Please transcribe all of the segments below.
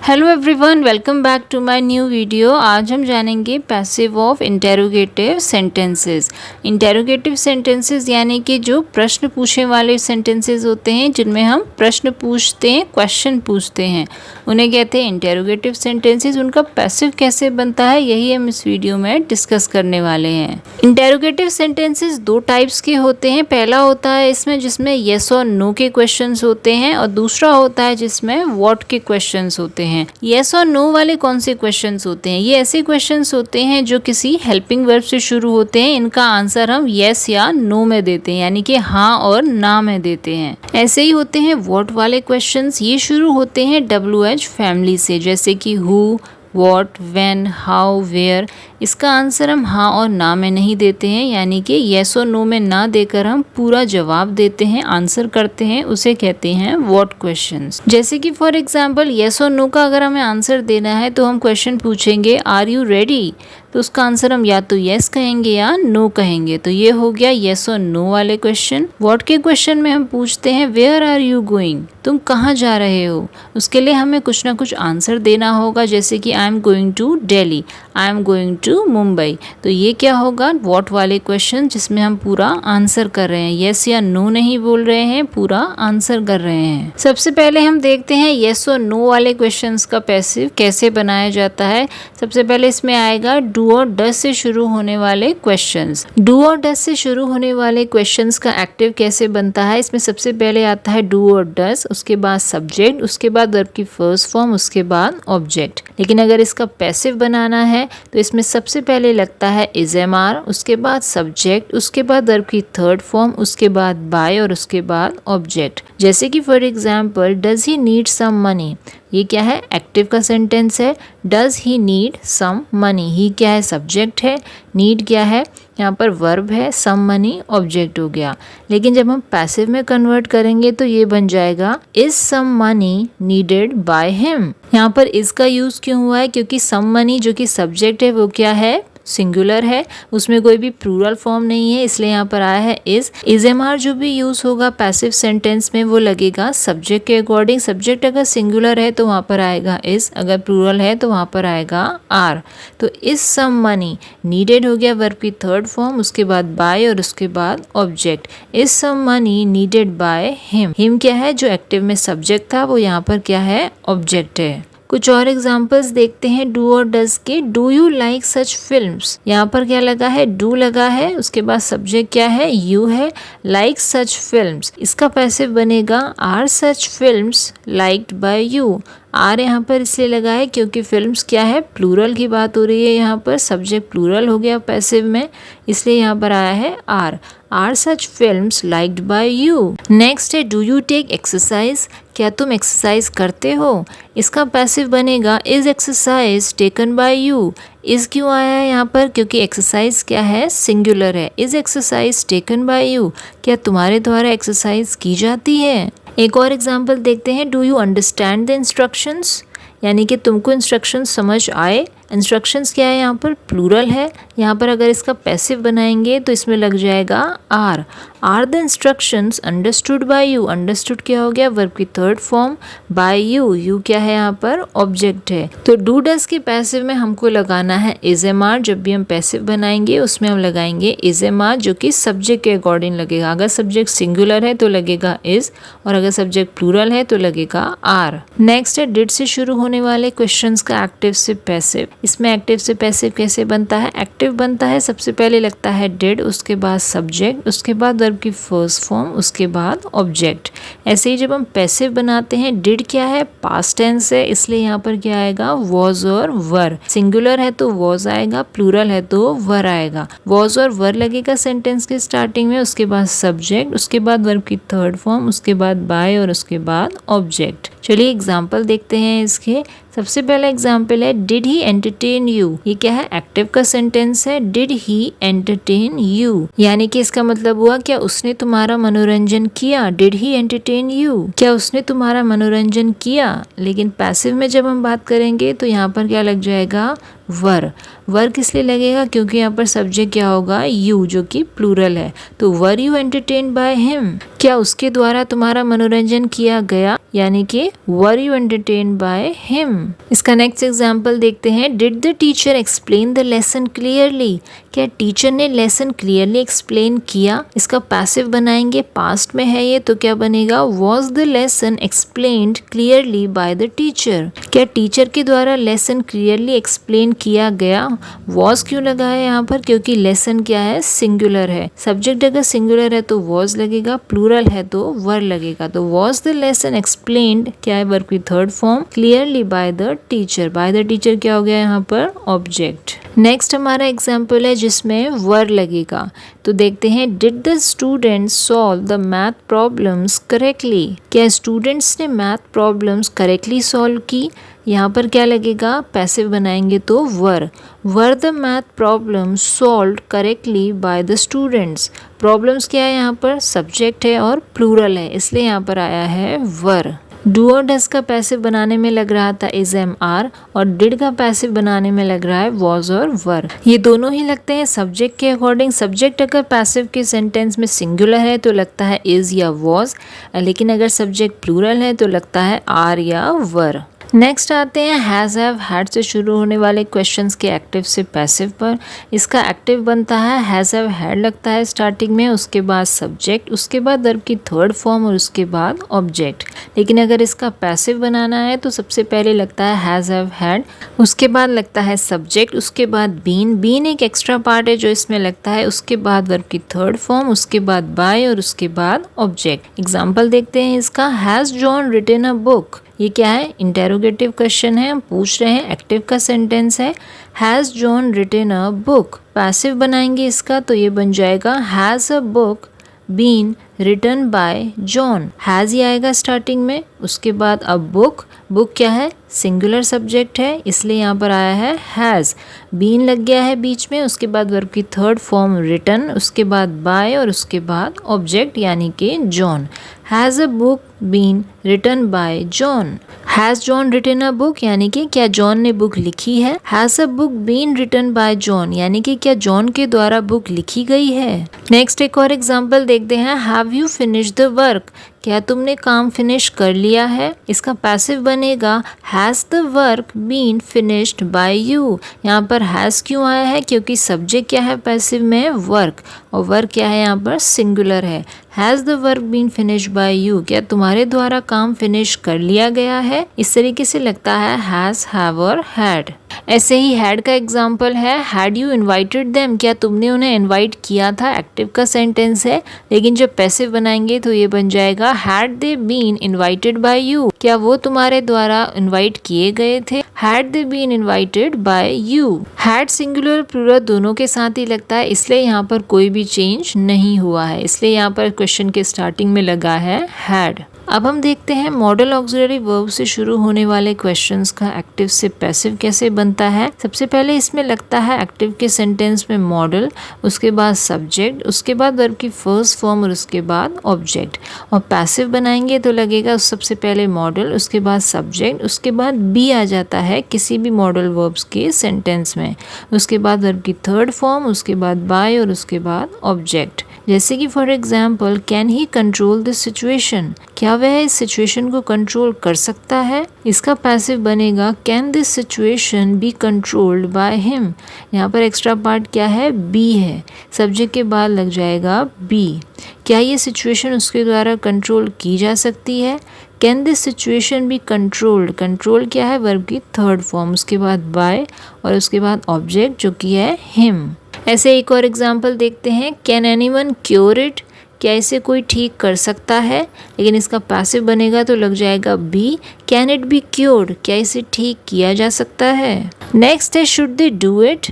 Hello everyone, welcome back to my new video. आज हम जानेंगे passive of interrogative sentences. Interrogative sentences यानी कि जो प्रश्न पूछने वाले सेंटेंसेस होते हैं, जिनमें हम प्रश्न पूछते हैं, क्वेश्चन पूछते हैं, उन्हें कहते हैं इंटेरोगेटिव सेंटेंसेस। उनका पैसिव कैसे बनता है, यही हम इस वीडियो में डिस्कस करने वाले हैं। इंटेरोगेटिव सेंटेंसेस दो टाइप्स के होते हैं। पहला होता है इसमें जिसमें येस और नो के क्वेश्चंस होते हैं, और दूसरा होता है जिसमें व्हाट के क्वेश्चंस होते हैं। यस और नो वाले कौन से क्वेश्चंस होते हैं? ये ऐसे क्वेश्चंस होते हैं जो किसी हेल्पिंग वर्ब से शुरू होते हैं। इनका आंसर हम यस या नो में देते हैं, यानी कि हाँ और ना में देते हैं। ऐसे ही होते हैं व्हाट वाले क्वेश्चंस। ये शुरू होते हैं WH फैमिली से, जैसे कि who, what, when, how, where. इसका आंसर हम हाँ और ना में नहीं देते हैं, यानी कि येस और नो में ना देकर हम पूरा जवाब देते हैं, आंसर करते हैं, उसे कहते हैं व्हाट क्वेश्चंस। जैसे कि फॉर एग्जांपल येस और नो का अगर हमें आंसर देना है तो हम क्वेश्चन पूछेंगे आर यू रेडी, तो उसका आंसर हम या तो येस कहेंगे या नो कहेंगे। तो ये हो गया येस और नो वाले क्वेश्चन। व्हाट के क्वेश्चन में हम पूछते हैं वेयर आर यू गोइंग, तुम कहाँ जा रहे हो। उसके लिए हमें कुछ ना कुछ आंसर देना होगा, जैसे कि I am going to Delhi, I am going to Mumbai. तो ये क्या होगा, व्हाट वाले क्वेश्चन, जिसमें हम पूरा आंसर कर रहे हैं, येस या नो नहीं बोल रहे हैं, पूरा आंसर कर रहे हैं। सबसे पहले हम देखते हैं येस और नो वाले क्वेश्चंस का पैसिव कैसे बनाया जाता है। सबसे पहले इसमें आएगा डू और डज से शुरू होने वाले क्वेश्चंस। डू और डज से शुरू होने वाले क्वेश्चंस का एक्टिव कैसे बनता है? इसमें सबसे पहले आता है डू और डज, उसके बाद सब्जेक्ट, उसके बाद वर्ब की फर्स्ट फॉर्म, उसके बाद ऑब्जेक्ट। लेकिन अगर इसका पैसिव बनाना है तो इसमें सबसे पहले लगता है इज एम आर, उसके बाद सब्जेक्ट, उसके बाद वर्ब की थर्ड फॉर्म, उसके बाद बाय और उसके बाद ऑब्जेक्ट। जैसे कि for example does he need some money, ये क्या है, एक्टिव का सेंटेंस है। Does he need some money, he क्या है, सब्जेक्ट है, नीड क्या है, यहाँ पर वर्ब है, सम मनी ऑब्जेक्ट हो गया। लेकिन जब हम पैसिव में कन्वर्ट करेंगे तो ये बन जाएगा is some money needed by him. यहाँ पर इज का यूज क्यों हुआ है? क्योंकि सम मनी जो कि सब्जेक्ट है वो क्या है, सिंगुलर है, उसमें कोई भी प्लूरल फॉर्म नहीं है, इसलिए यहाँ पर आया है इज। इज एम आर जो भी यूज होगा पैसिव सेंटेंस में वो लगेगा सब्जेक्ट के अकॉर्डिंग। सब्जेक्ट अगर सिंगुलर है तो वहाँ पर आएगा इज, अगर प्लूरल है तो वहाँ पर आएगा आर। तो इज सम मनी नीडेड हो गया वर्ब की थर्ड फॉर्म, उसके बाद बाय और उसके बाद object. Is some money needed by him, him क्या है, जो एक्टिव में सब्जेक्ट था वो यहाँ पर क्या है, ऑब्जेक्ट है। कुछ और एग्जाम्पल्स देखते हैं डू और डज के। Do you like such films, यहाँ पर क्या लगा है, डू लगा है, उसके बाद सब्जेक्ट क्या है, यू है, लाइक सच फिल्म्स। इसका पैसिव बनेगा are such films liked by you. Are यहाँ पर इसलिए लगा है क्योंकि फिल्म्स क्या है, प्लूरल की बात हो रही है, यहाँ पर सब्जेक्ट प्लूरल हो गया पैसिव में, इसलिए यहाँ पर आया है are. Are such films liked by you. Next है डू यू टेक एक्सरसाइज, क्या तुम एक्सरसाइज करते हो। इसका पैसिव बनेगा is exercise taken by you. Is क्यों आया है यहाँ पर, क्योंकि एक्सरसाइज क्या है, सिंगुलर है। Is exercise taken by you, क्या तुम्हारे द्वारा एक्सरसाइज की जाती है। एक और एग्जाम्पल देखते हैं do you understand the instructions, यानी कि तुमको इंस्ट्रक्शंस समझ आए। इंस्ट्रक्शंस क्या है, यहाँ पर प्लूरल है, यहाँ पर अगर इसका पैसिव बनाएंगे तो इसमें लग जाएगा are. Are the instructions understood by you, understood क्या हो गया, वर्ब की third form, by you, you क्या है, यहाँ पर ऑब्जेक्ट है। तो डू डज के पैसिव में हमको लगाना है इज एम आर। जब भी हम पैसिव बनाएंगे उसमें हम लगाएंगे इज एम आर, जो कि सब्जेक्ट के अकॉर्डिंग लगेगा। अगर सब्जेक्ट सिंगुलर है तो लगेगा इज, और अगर सब्जेक्ट प्लूरल है तो लगेगा आर। नेक्स्ट है डिड से शुरू होने वाले क्वेश्चंस का एक्टिव से पैसिव। इसमें एक्टिव से पैसिव कैसे बनता है? एक्टिव बनता है सबसे पहले लगता है डिड, उसके बाद सब्जेक्ट, उसके बाद वर्ब की फर्स्ट फॉर्म, उसके बाद ऑब्जेक्ट। ऐसे ही जब हम पैसिव बनाते हैं, डिड क्या है, पास्ट टेंस है, इसलिए यहाँ पर क्या आएगा, वॉज और वर। सिंगुलर है तो वॉज आएगा, प्लूरल है तो वर आएगा। वॉज और वर लगेगा सेंटेंस के स्टार्टिंग में, उसके बाद सब्जेक्ट, उसके बाद वर्ब की थर्ड फॉर्म, उसके बाद बाय और उसके बाद ऑब्जेक्ट। चलिए एग्जाम्पल देखते हैं इसके। सबसे पहला एग्जाम्पल है डिड ही एंटरटेन यू, ये क्या है, एक्टिव का सेंटेंस है। डिड ही एंटरटेन यू, यानी कि इसका मतलब हुआ क्या उसने तुम्हारा मनोरंजन किया। डिड ही एंटरटेन यू, क्या उसने तुम्हारा मनोरंजन किया। लेकिन पैसिव में जब हम बात करेंगे तो यहाँ पर क्या लग जाएगा, वर। वर किस लिए लगेगा, क्योंकि यहाँ पर सब्जेक्ट क्या होगा, यू, जो कि प्लूरल है। तो were you entertained by him, क्या उसके द्वारा तुम्हारा मनोरंजन किया गया, यानी कि were you entertained by him. इसका नेक्स्ट एग्जाम्पल देखते हैं। Did the teacher explain the lesson clearly, क्या टीचर ने लेसन क्लियरली एक्सप्लेन किया। इसका पैसिव बनाएंगे, पास्ट में है ये, तो क्या बनेगा, was the lesson explained clearly by the teacher, क्या टीचर के द्वारा लेसन क्लियरली एक्सप्लेन किया गया। वॉज क्यों लगा है यहाँ पर, क्योंकि लेसन क्या है, सिंगुलर है। सब्जेक्ट अगर सिंगुलर है तो वॉज लगेगा, प्लूरल है तो वर लगेगा। तो वॉज द लेसन एक्सप्लेन्ड क्या है, वर्ब की third form, clearly by the teacher. By the teacher क्या हो गया यहाँ पर, ऑब्जेक्ट। नेक्स्ट हमारा एग्जाम्पल है जिसमें वर लगेगा। तो देखते हैं। Did the students solve the math problems correctly, क्या स्टूडेंट्स ने मैथ प्रॉब्लम्स करेक्टली सॉल्व की। यहाँ पर क्या लगेगा, पैसिव बनाएंगे तो were the math problem solved correctly by the students. Problems क्या है यहाँ पर, सब्जेक्ट है और प्लूरल है, इसलिए यहाँ पर आया है वर। डू और डज का पैसिव बनाने में लग रहा था इज एम आर, और डिड का पैसिव बनाने में लग रहा है वॉज और वर। ये दोनों ही लगते हैं सब्जेक्ट के अकॉर्डिंग। सब्जेक्ट अगर पैसिव के सेंटेंस में सिंगुलर है तो लगता है इज या वॉज, लेकिन अगर सब्जेक्ट प्लूरल है तो लगता है आर या वर। नेक्स्ट आते हैं हैज़ हैव हैड से शुरू होने वाले क्वेश्चंस के एक्टिव से पैसिव पर। इसका एक्टिव बनता है हैज़ हैव हैड लगता है स्टार्टिंग में, उसके बाद सब्जेक्ट, उसके बाद वर्ब की थर्ड फॉर्म और उसके बाद ऑब्जेक्ट। लेकिन अगर इसका पैसिव बनाना है तो सबसे पहले लगता है हैज़ हैव हैड, उसके बाद लगता है सब्जेक्ट, उसके बाद बीन एक एक्स्ट्रा पार्ट है जो इसमें लगता है, उसके बाद वर्ब की थर्ड फॉर्म, उसके बाद बाय और उसके बाद ऑब्जेक्ट। एग्जाम्पल देखते हैं इसका। Has John written a book, ये क्या है, इंटेरोगेटिव क्वेश्चन है, हम पूछ रहे हैं, एक्टिव का सेंटेंस है। Has John written a book, passive बनाएंगे इसका तो ये बन जाएगा has a book been written by John. Has ही आएगा स्टार्टिंग में, उसके बाद अब बुक क्या है, सिंगुलर सब्जेक्ट है, इसलिए यहाँ पर आया है हैज़। बीन लग गया है बीच में, उसके बाद वर्ब की थर्ड फॉर्म रिटन, उसके बाद बाय और उसके बाद ऑब्जेक्ट यानी कि John. Has a book been written by John. Has John written a book यानी कि क्या जॉन ने बुक लिखी है। Has a book been written by John यानी कि क्या जॉन के द्वारा बुक लिखी गई है। नेक्स्ट एक और एग्जांपल देखते हैं। Have you finished the work, क्या तुमने काम फिनिश कर लिया है। इसका पैसिव बनेगा has the work been finished by you. यहाँ पर हैज़ क्यों आया है, क्योंकि सब्जेक्ट क्या है पैसिव में, वर्क, और वर्क क्या है यहाँ पर, सिंगुलर है। Has the work been finished by you, क्या तुम्हारे द्वारा काम फिनिश कर लिया गया है। इस तरीके से लगता है हैज़, हैव और हैड। ऐसे ही हैड का एग्जाम्पल है हैड यू इन्वाइटेड देम, क्या तुमने उन्हें इन्वाइट किया था, एक्टिव का सेंटेंस है, लेकिन जब पैसिव बनाएंगे तो ये बन जाएगा had they been invited by you, क्या वो तुम्हारे द्वारा इन्वाइट किए गए थे। Had they been invited by you. Had singular plural दोनों के साथ ही लगता है, इसलिए यहाँ पर कोई भी चेंज नहीं हुआ है, इसलिए यहाँ पर क्वेश्चन के स्टार्टिंग में लगा है हैड। अब हम देखते हैं मॉडल ऑक्सिलरी वर्ब से शुरू होने वाले क्वेश्चंस का एक्टिव से पैसिव कैसे बनता है। सबसे पहले इसमें लगता है एक्टिव के सेंटेंस में मॉडल, उसके बाद सब्जेक्ट, उसके बाद वर्ब की फर्स्ट फॉर्म और उसके बाद ऑब्जेक्ट। और पैसिव बनाएंगे तो लगेगा सबसे पहले मॉडल, उसके बाद सब्जेक्ट, उसके बाद बी आ जाता है किसी भी मॉडल वर्ब्स के सेंटेंस में, उसके बाद वर्ब की थर्ड फॉर्म, उसके बाद बाय और उसके बाद ऑब्जेक्ट। जैसे कि for example can he control this situation, क्या वह इस सिचुएशन को कंट्रोल कर सकता है। इसका पैसिव बनेगा can this situation be controlled by him. यहाँ पर एक्स्ट्रा पार्ट क्या है, बी है, सब्जेक्ट के बाद लग जाएगा बी, क्या ये सिचुएशन उसके द्वारा कंट्रोल की जा सकती है। Can this situation be controlled, control क्या है, वर्ब की थर्ड फॉर्म, उसके बाद बाय और उसके बाद ऑब्जेक्ट जो कि है हिम। ऐसे एक और एग्जाम्पल देखते हैं। कैन एनीवन क्योर इट, क्या इसे कोई ठीक कर सकता है, लेकिन इसका पैसिव बनेगा तो लग जाएगा be, can it be cured, क्या इसे ठीक किया जा सकता है। नेक्स्ट है शुड दे डू इट,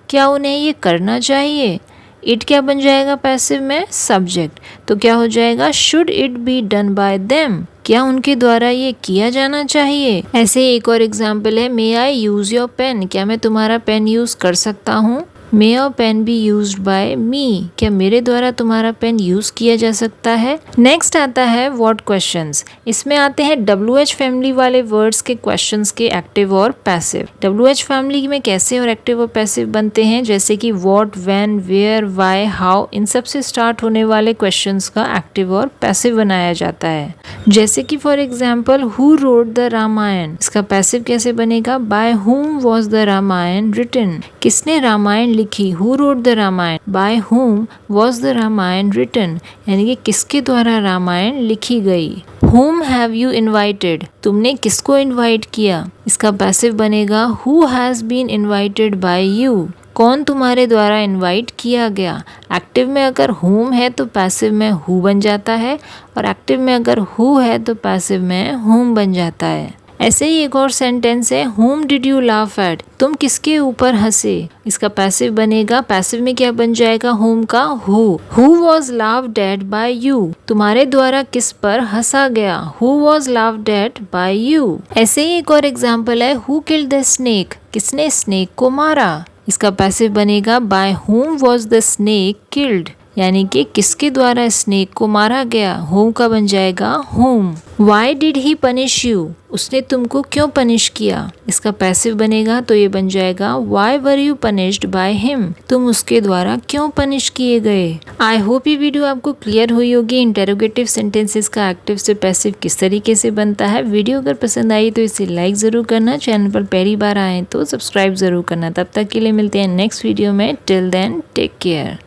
क्या उन्हें ये करना चाहिए। इट क्या बन जाएगा पैसिव में, सब्जेक्ट, तो क्या हो जाएगा should it be done by them, क्या उनके द्वारा ये किया जाना चाहिए। ऐसे एक और एग्जाम्पल है may I use your pen, क्या मैं तुम्हारा पेन यूज कर सकता हूँ। May your pen be used by me, क्या मेरे द्वारा तुम्हारा पेन यूज किया जा सकता है। नेक्स्ट आता है व्हाट क्वेश्चंस। इसमें आते हैं WH फैमिली वाले वर्ड्स के क्वेश्चंस के एक्टिव और पैसिव। WH फैमिली में कैसे और एक्टिव और पैसिव बनते हैं, जैसे कि what, when, where, why, how, इन सब से स्टार्ट होने वाले क्वेश्चंस का एक्टिव और पैसिव बनाया जाता है। जैसे कि for example who wrote the Ramayana, इसका पैसिव कैसे बनेगा, bye whom was the Ramayana written, किसने रामायण लिखी, who wrote the Ramayana, by whom was the Ramayana written, यानी कि किसके द्वारा रामायण लिखी गई। Whom have you invited, तुमने किसको इनवाइट किया, इसका पैसिव बनेगा Who has been invited by you, कौन तुम्हारे द्वारा इनवाइट किया गया। एक्टिव में अगर whom है तो पैसिव में who बन जाता है, और एक्टिव में अगर who है तो पैसिव में whom बन जाता है। ऐसे ही एक और सेंटेंस है whom did you laugh at, तुम किसके ऊपर हंसे, इसका पैसिव बनेगा, पैसिव में क्या बन जाएगा whom का who was laughed at by you, तुम्हारे द्वारा किस पर हंसा गया, who was laughed at by you। ऐसे ही एक और एग्जाम्पल है who killed the snake, किसने स्नेक को मारा, इसका पैसिव बनेगा by whom was the snake killed, यानी कि किसके द्वारा स्नेक को मारा गया, whom का बन जाएगा whom। Why did he punish you, उसने तुमको क्यों पनिश किया, इसका पैसिव बनेगा तो ये बन जाएगा Why were you punished by him, तुम उसके द्वारा क्यों पनिश किए गए। आई होप ये वीडियो आपको क्लियर हुई होगी इंटेरोगेटिव सेंटेंसेस का एक्टिव से पैसिव किस तरीके से बनता है। वीडियो अगर पसंद आई तो इसे लाइक ज़रूर करना, चैनल पर पहली बार आए तो सब्सक्राइब ज़रूर करना। तब तक के लिए मिलते हैं नेक्स्ट वीडियो में। Till then take care.